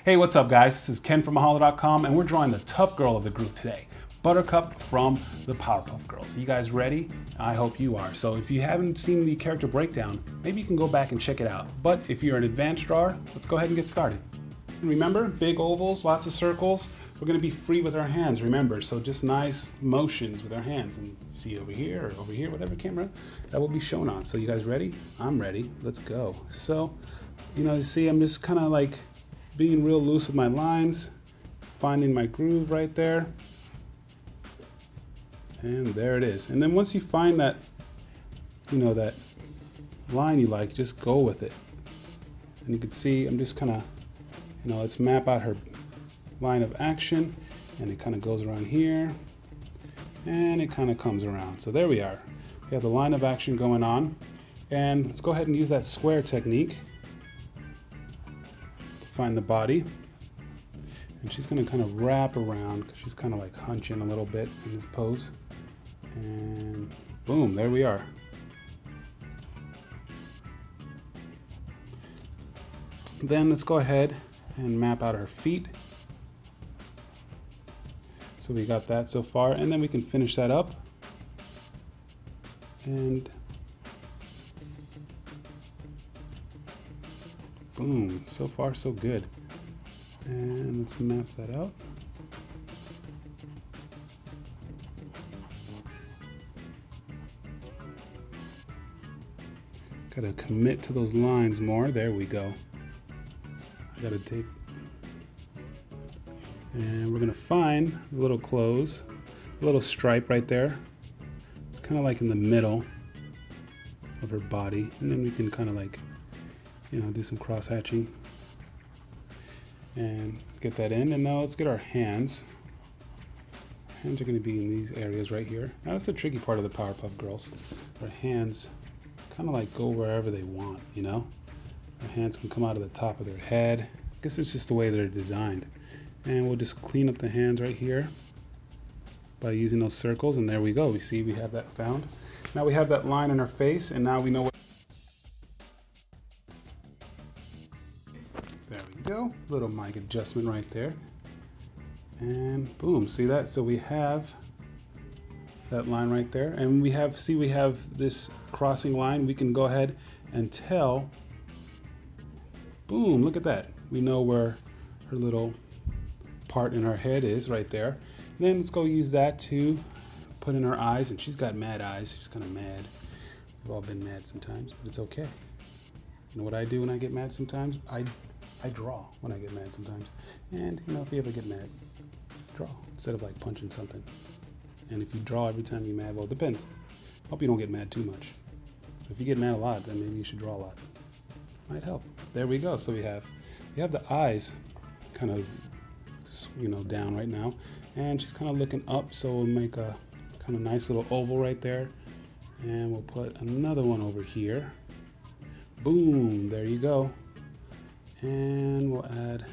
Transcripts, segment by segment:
Hey, what's up guys? This is Ken from Mahalo.com and we're drawing the tough girl of the group today, Buttercup from the Powerpuff Girls. You guys ready? I hope you are. So if you haven't seen the character breakdown, maybe you can go back and check it out. But if you're an advanced drawer, let's go ahead and get started. And remember, big ovals, lots of circles. We're gonna be free with our hands, remember. So just nice motions with our hands. And see over here or over here, whatever camera that will be shown on. So you guys ready? I'm ready, let's go. So, you see I'm just kind of like being real loose with my lines, finding my groove right there. And there it is. And then once you find that, that line you like, just go with it. And you can see I'm just kind of, let's map out her line of action, and it kind of goes around here and it kind of comes around. So there we are. We have the line of action going on, and let's go ahead and use that square technique to find the body. And she's going to kind of wrap around because she's kind of like hunching a little bit in this pose. And boom, there we are. Then let's go ahead and map out her feet. So we got that so far, and then we can finish that up. And boom, so far so good. And let's map that out. Gotta commit to those lines more. There we go. I gotta take, and we're gonna find a little close, a little stripe right there. It's kind of like in the middle of her body, and then we can kind of like, do some cross hatching and get that in. And now let's get our hands. Hands are going to be in these areas right here. Now that's the tricky part of the Powerpuff Girls. Our hands kind of like go wherever they want, Our hands can come out of the top of their head. I guess it's just the way they're designed. And we'll just clean up the hands right here by using those circles, and there we go. We see we have that found. Now we have that line in our face, and now we know what. There we go. Little mic adjustment right there. And boom, see that? So we have that line right there, and we have this crossing line. We can go ahead and tell. Boom, look at that. We know where her little part in her head is right there. Then let's go use that to put in her eyes, and she's got mad eyes. She's kind of mad. We've all been mad sometimes, but it's okay. You know what I do when I get mad sometimes? I draw when I get mad sometimes. And if you ever get mad, draw instead of like punching something. And if you draw every time you're mad, well, it depends. Hope you don't get mad too much. If you get mad a lot, then maybe you should draw a lot. Might help. There we go. So we have the eyes kind of down right now, and she's kind of looking up, so we'll make a kind of nice little oval right there, and we'll put another one over here. Boom, there you go. And we'll add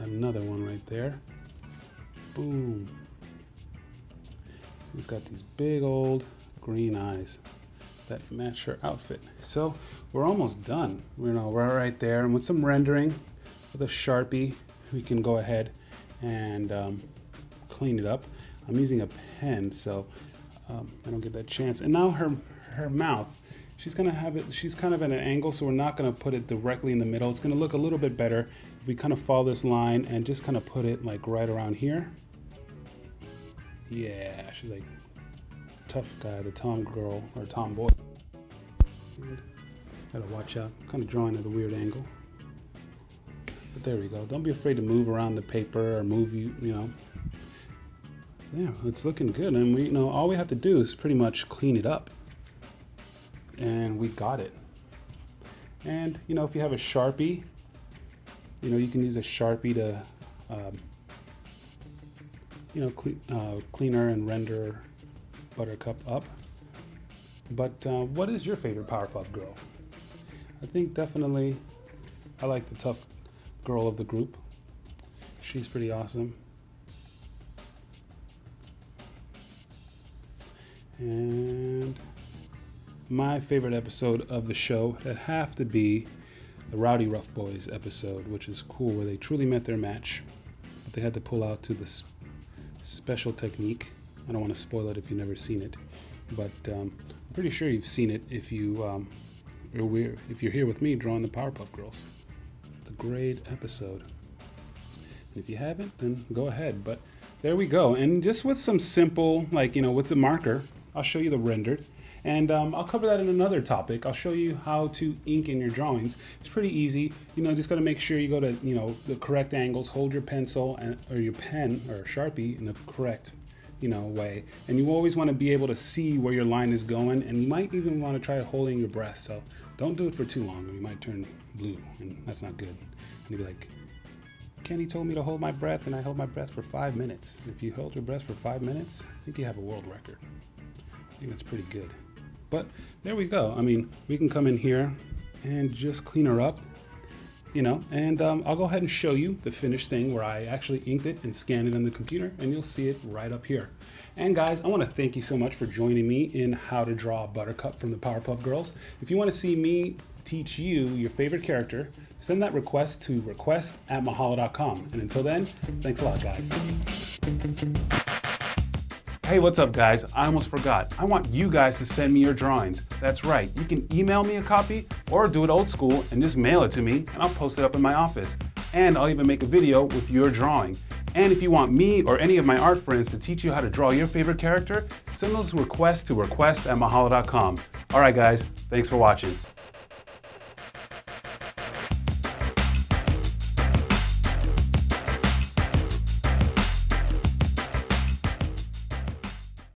another one right there. Boom. She's got these big old green eyes that match her outfit. So we're almost done. We're right there, and with some rendering with a Sharpie, we can go ahead and clean it up. I'm using a pen, so I don't get that chance. And now her mouth, she's gonna have it. She's kind of at an angle, so we're not gonna put it directly in the middle. It's gonna look a little bit better if we kind of follow this line and just kind of put it like right around here. Yeah, she's like tough guy, the tom girl or tomboy. Gotta watch out. I'm kind of drawing at a weird angle. But there we go. Don't be afraid to move around the paper or move Yeah, it's looking good. And we, all we have to do is pretty much clean it up. And we got it. And, if you have a Sharpie, you can use a Sharpie to, cleaner and render Buttercup up. But what is your favorite Powerpuff Girl? I think definitely I like the tough girl of the group. She's pretty awesome. And my favorite episode of the show would have to be the Rowdy Rough Boys episode, which is cool, where they truly met their match. But they had to pull out to this special technique. I don't want to spoil it if you've never seen it, but I'm pretty sure you've seen it if you're here with me drawing the Powerpuff Girls. It's a great episode. And if you haven't, then go ahead. But there we go. And just with some simple, like, with the marker, I'll show you the rendered. And I'll cover that in another topic. I'll show you how to ink in your drawings. It's pretty easy. Just got to make sure you go to, the correct angles, hold your pencil or your pen or Sharpie in the correct, way. And you always want to be able to see where your line is going. And you might even want to try holding your breath. So don't do it for too long, or you might turn blue, and that's not good. And you'll be like, Kenny told me to hold my breath, and I held my breath for 5 minutes. If you held your breath for 5 minutes, I think you have a world record. I think that's pretty good. But there we go. I mean, we can come in here and just clean her up, and I'll go ahead and show you the finished thing where I actually inked it and scanned it on the computer, and you'll see it right up here. And guys, I want to thank you so much for joining me in how to draw Buttercup from the Powerpuff Girls. If you want to see me teach you your favorite character, send that request to request@mahalo.com. And until then, thanks a lot, guys. Hey, what's up, guys? I almost forgot. I want you guys to send me your drawings. That's right. You can email me a copy or do it old school and just mail it to me, and I'll post it up in my office. And I'll even make a video with your drawing. And if you want me or any of my art friends to teach you how to draw your favorite character, send those requests to request@mahalo.com. All right, guys. Thanks for watching.